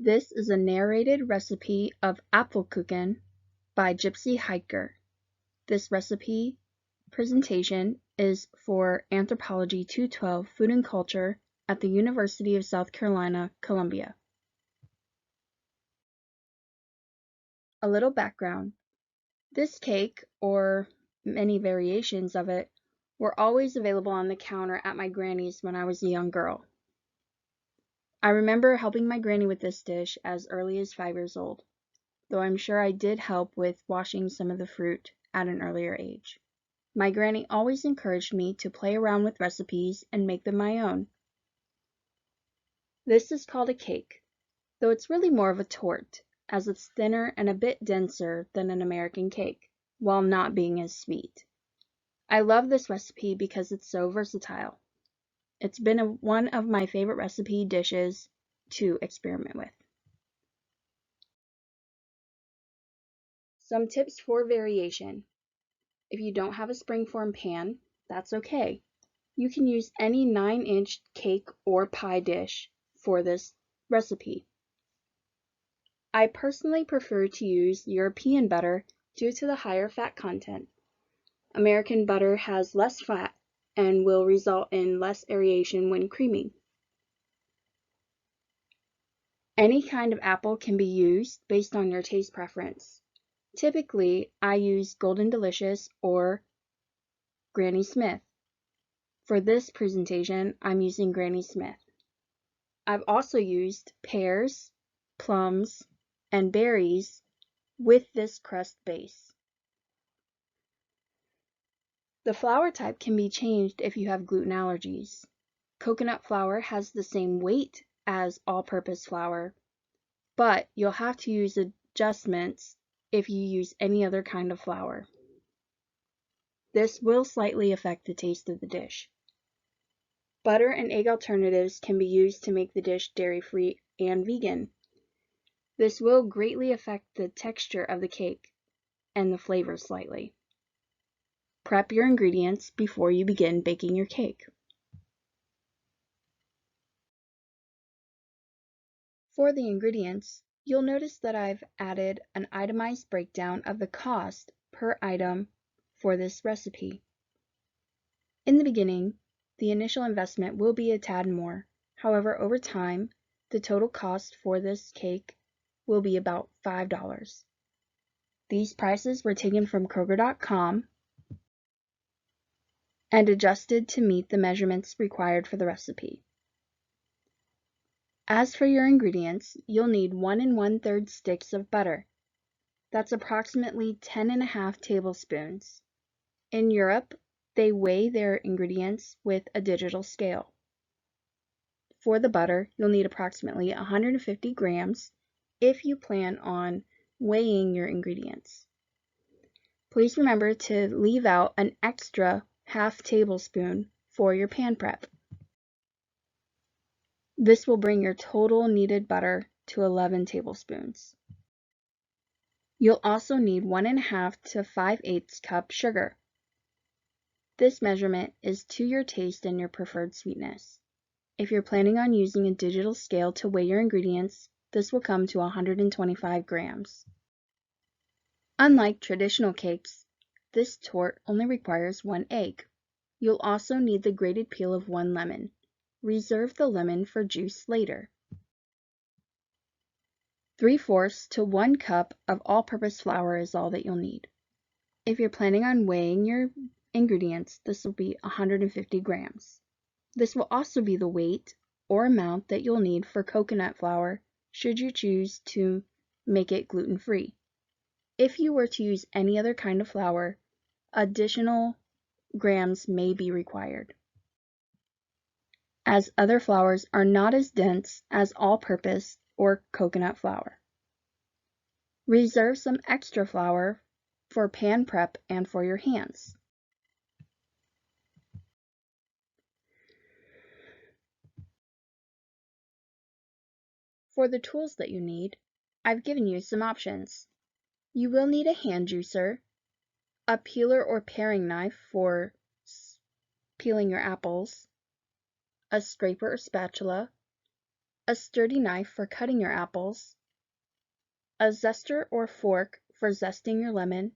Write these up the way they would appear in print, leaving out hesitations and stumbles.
This is a narrated recipe of Apfelkuchen by Gypsy Heitger. This recipe presentation is for Anthropology 212 Food and Culture at the University of South Carolina, Columbia. A little background. This cake, or many variations of it, were always available on the counter at my granny's when I was a young girl. I remember helping my granny with this dish as early as 5 years old, though I'm sure I did help with washing some of the fruit at an earlier age. My granny always encouraged me to play around with recipes and make them my own. This is called a cake, though it's really more of a torte, as it's thinner and a bit denser than an American cake, while not being as sweet. I love this recipe because it's so versatile. It's been one of my favorite recipe dishes to experiment with. Some tips for variation. If you don't have a springform pan, that's okay. You can use any 9-inch cake or pie dish for this recipe. I personally prefer to use European butter due to the higher fat content. American butter has less fat and will result in less aeration when creaming. Any kind of apple can be used based on your taste preference. Typically, I use Golden Delicious or Granny Smith. For this presentation, I'm using Granny Smith. I've also used pears, plums, and berries with this crust base. The flour type can be changed if you have gluten allergies. Coconut flour has the same weight as all-purpose flour, but you'll have to use adjustments if you use any other kind of flour. This will slightly affect the taste of the dish. Butter and egg alternatives can be used to make the dish dairy-free and vegan. This will greatly affect the texture of the cake and the flavor slightly. Prep your ingredients before you begin baking your cake. For the ingredients, you'll notice that I've added an itemized breakdown of the cost per item for this recipe. In the beginning, the initial investment will be a tad more. However, over time, the total cost for this cake will be about $5. These prices were taken from Kroger.com and adjusted to meet the measurements required for the recipe. As for your ingredients, you'll need 1 1/3 sticks of butter. That's approximately 10½ tablespoons. In Europe, they weigh their ingredients with a digital scale. For the butter, you'll need approximately 150 grams if you plan on weighing your ingredients. Please remember to leave out an extra ½ tablespoon for your pan prep. This will bring your total needed butter to 11 tablespoons. You'll also need 1½ to 5/8 cup sugar. This measurement is to your taste and your preferred sweetness. If you're planning on using a digital scale to weigh your ingredients, this will come to 125 grams. Unlike traditional cakes, this torte only requires 1 egg. You'll also need the grated peel of 1 lemon. Reserve the lemon for juice later. 3/4 to 1 cup of all-purpose flour is all that you'll need. If you're planning on weighing your ingredients, this will be 150 grams. This will also be the weight or amount that you'll need for coconut flour should you choose to make it gluten-free. If you were to use any other kind of flour, additional grams may be required, as other flours are not as dense as all-purpose or coconut flour. Reserve some extra flour for pan prep and for your hands. For the tools that you need, I've given you some options. You will need a hand juicer, a peeler or paring knife for peeling your apples, a scraper or spatula, a sturdy knife for cutting your apples, a zester or fork for zesting your lemon,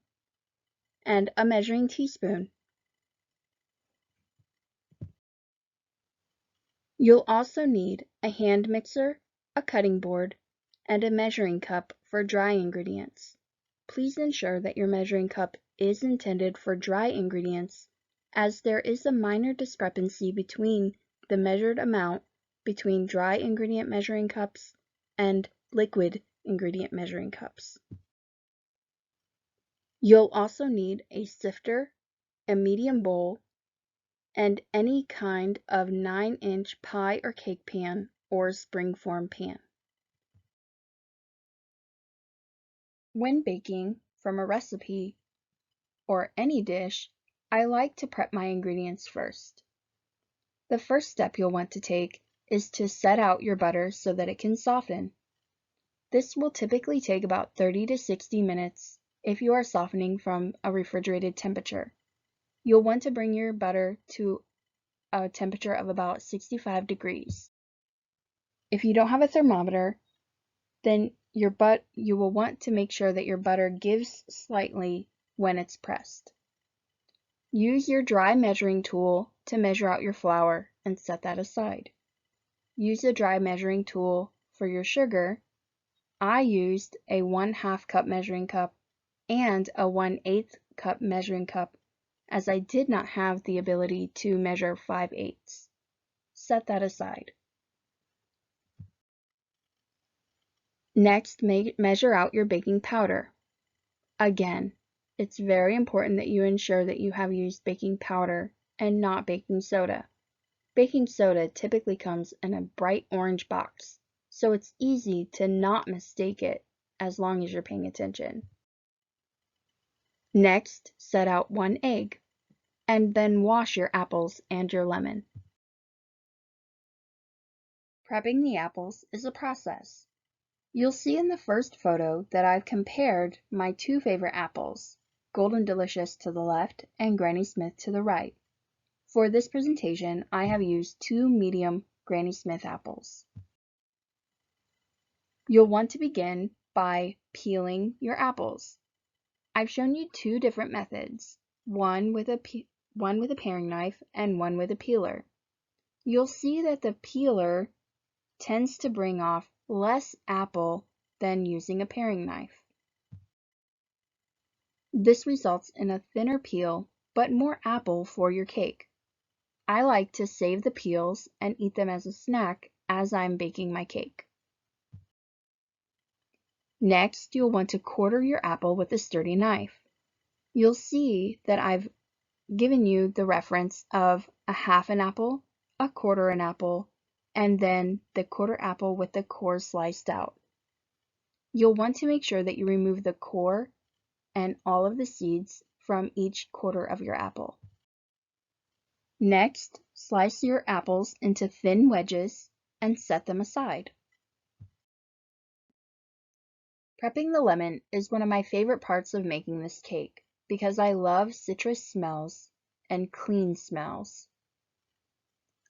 and a measuring teaspoon. You'll also need a hand mixer, a cutting board, and a measuring cup for dry ingredients. Please ensure that your measuring cup is intended for dry ingredients, as there is a minor discrepancy between the measured amount between dry ingredient measuring cups and liquid ingredient measuring cups. You'll also need a sifter, a medium bowl, and any kind of 9-inch pie or cake pan or springform pan. When baking from a recipe or any dish, I like to prep my ingredients first. The first step you'll want to take is to set out your butter so that it can soften. This will typically take about 30 to 60 minutes if you are softening from a refrigerated temperature. You'll want to bring your butter to a temperature of about 65 degrees. If you don't have a thermometer, then you will want to make sure that your butter gives slightly when it's pressed. Use your dry measuring tool to measure out your flour and set that aside. Use a dry measuring tool for your sugar. I used a 1/2 cup measuring cup and a 1/8 cup measuring cup, as I did not have the ability to measure 5/8. Set that aside. Next, measure out your baking powder. Again, it's very important that you ensure that you have used baking powder and not baking soda. Baking soda typically comes in a bright orange box, so it's easy to not mistake it as long as you're paying attention. Next, set out 1 egg, and then wash your apples and your lemon. Prepping the apples is a process. You'll see in the first photo that I've compared my 2 favorite apples, Golden Delicious to the left and Granny Smith to the right. For this presentation, I have used 2 medium Granny Smith apples. You'll want to begin by peeling your apples. I've shown you 2 different methods, one with a paring knife and one with a peeler. You'll see that the peeler tends to bring off less apple than using a paring knife. This results in a thinner peel, but more apple for your cake. I like to save the peels and eat them as a snack as I'm baking my cake. Next, you'll want to quarter your apple with a sturdy knife. You'll see that I've given you the reference of a 1/2 an apple, a 1/4 an apple, and then the 1/4 apple with the core sliced out. You'll want to make sure that you remove the core and all of the seeds from each 1/4 of your apple. Next, slice your apples into thin wedges and set them aside. Prepping the lemon is one of my favorite parts of making this cake because I love citrus smells and clean smells.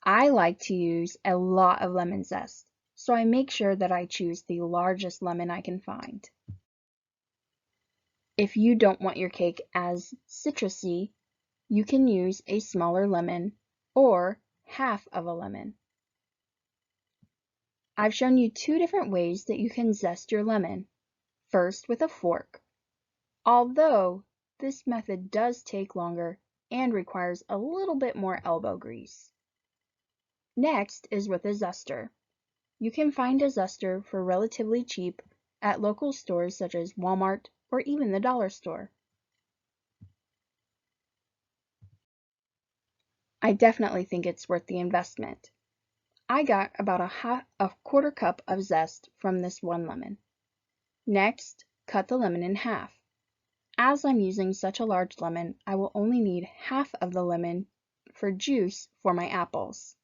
I like to use a lot of lemon zest, so I make sure that I choose the largest lemon I can find. If you don't want your cake as citrusy, you can use a smaller lemon or 1/2 of a lemon. I've shown you 2 different ways that you can zest your lemon. First with a fork, although this method does take longer and requires a little bit more elbow grease. Next is with a zester. You can find a zester for relatively cheap at local stores such as Walmart or even the dollar store. I definitely think it's worth the investment. I got about a 1/4 cup of zest from this one lemon. Next, cut the lemon in half. As I'm using such a large lemon, I will only need 1/2 of the lemon for juice for my apples.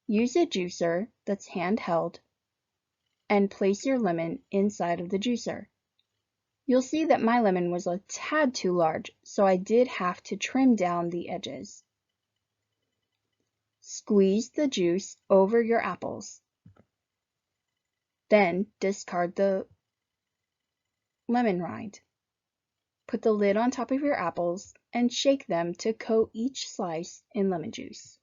Use a juicer that's handheld and place your lemon inside of the juicer. You'll see that my lemon was a tad too large, so I did have to trim down the edges. Squeeze the juice over your apples. Then discard the lemon rind. Put the lid on top of your apples and shake them to coat each slice in lemon juice.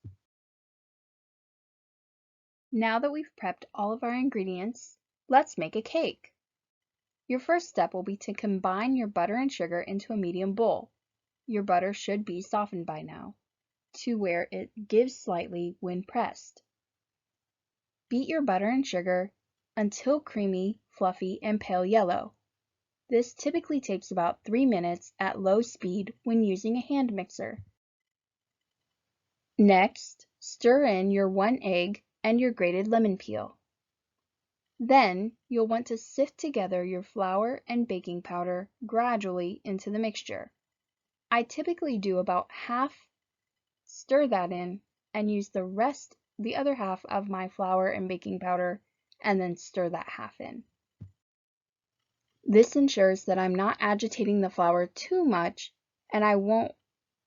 Now that we've prepped all of our ingredients, let's make a cake. Your first step will be to combine your butter and sugar into a medium bowl. Your butter should be softened by now, to where it gives slightly when pressed. Beat your butter and sugar until creamy, fluffy, and pale yellow. This typically takes about 3 minutes at low speed when using a hand mixer. Next, stir in your 1 egg and your grated lemon peel. Then, you'll want to sift together your flour and baking powder gradually into the mixture. I typically do about half stir that in and use the other half of my flour and baking powder, and then stir that half in. This ensures that I'm not agitating the flour too much and I won't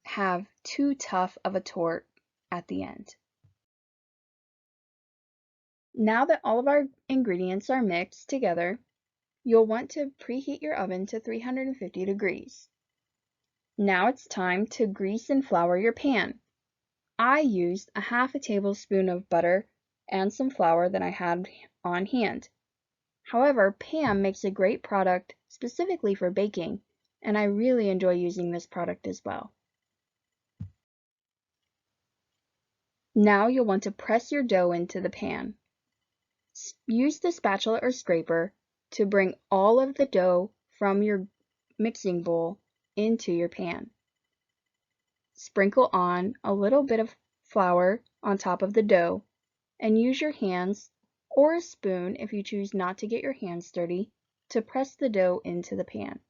have too tough of a torte at the end. Now that all of our ingredients are mixed together, you'll want to preheat your oven to 350 degrees. Now it's time to grease and flour your pan. I used a half a tablespoon of butter and some flour that I had on hand. However, Pam makes a great product specifically for baking, and I really enjoy using this product as well. Now you'll want to press your dough into the pan. Use the spatula or scraper to bring all of the dough from your mixing bowl into your pan. Sprinkle on a little bit of flour on top of the dough and use your hands or a spoon if you choose not to get your hands dirty to press the dough into the pan.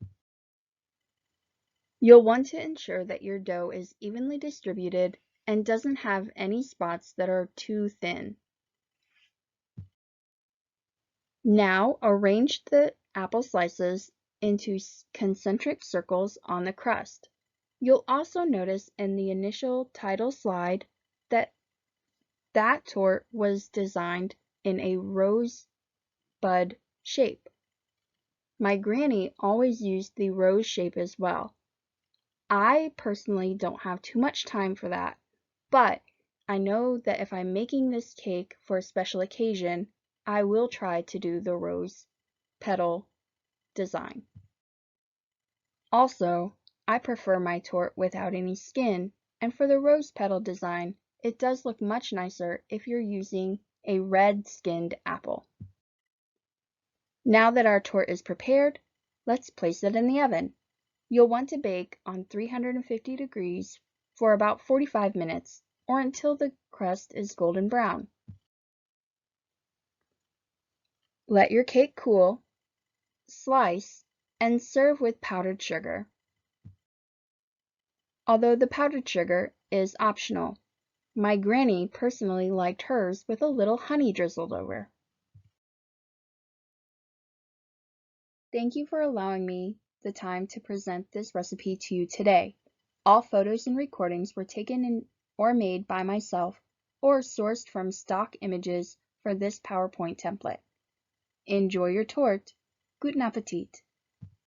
You'll want to ensure that your dough is evenly distributed and doesn't have any spots that are too thin. Now arrange the apple slices into concentric circles on the crust. You'll also notice in the initial title slide that torte was designed in a rosebud shape. My granny always used the rose shape as well. I personally don't have too much time for that, but I know that if I'm making this cake for a special occasion, I will try to do the rose petal design. Also, I prefer my torte without any skin, and for the rose petal design, it does look much nicer if you're using a red-skinned apple. Now that our torte is prepared, let's place it in the oven. You'll want to bake on 350 degrees for about 45 minutes or until the crust is golden brown. Let your cake cool, slice, and serve with powdered sugar. Although the powdered sugar is optional, my granny personally liked hers with a little honey drizzled over. Thank you for allowing me the time to present this recipe to you today. All photos and recordings were taken or made by myself or sourced from stock images for this PowerPoint template. Enjoy your torte. Guten Appetit!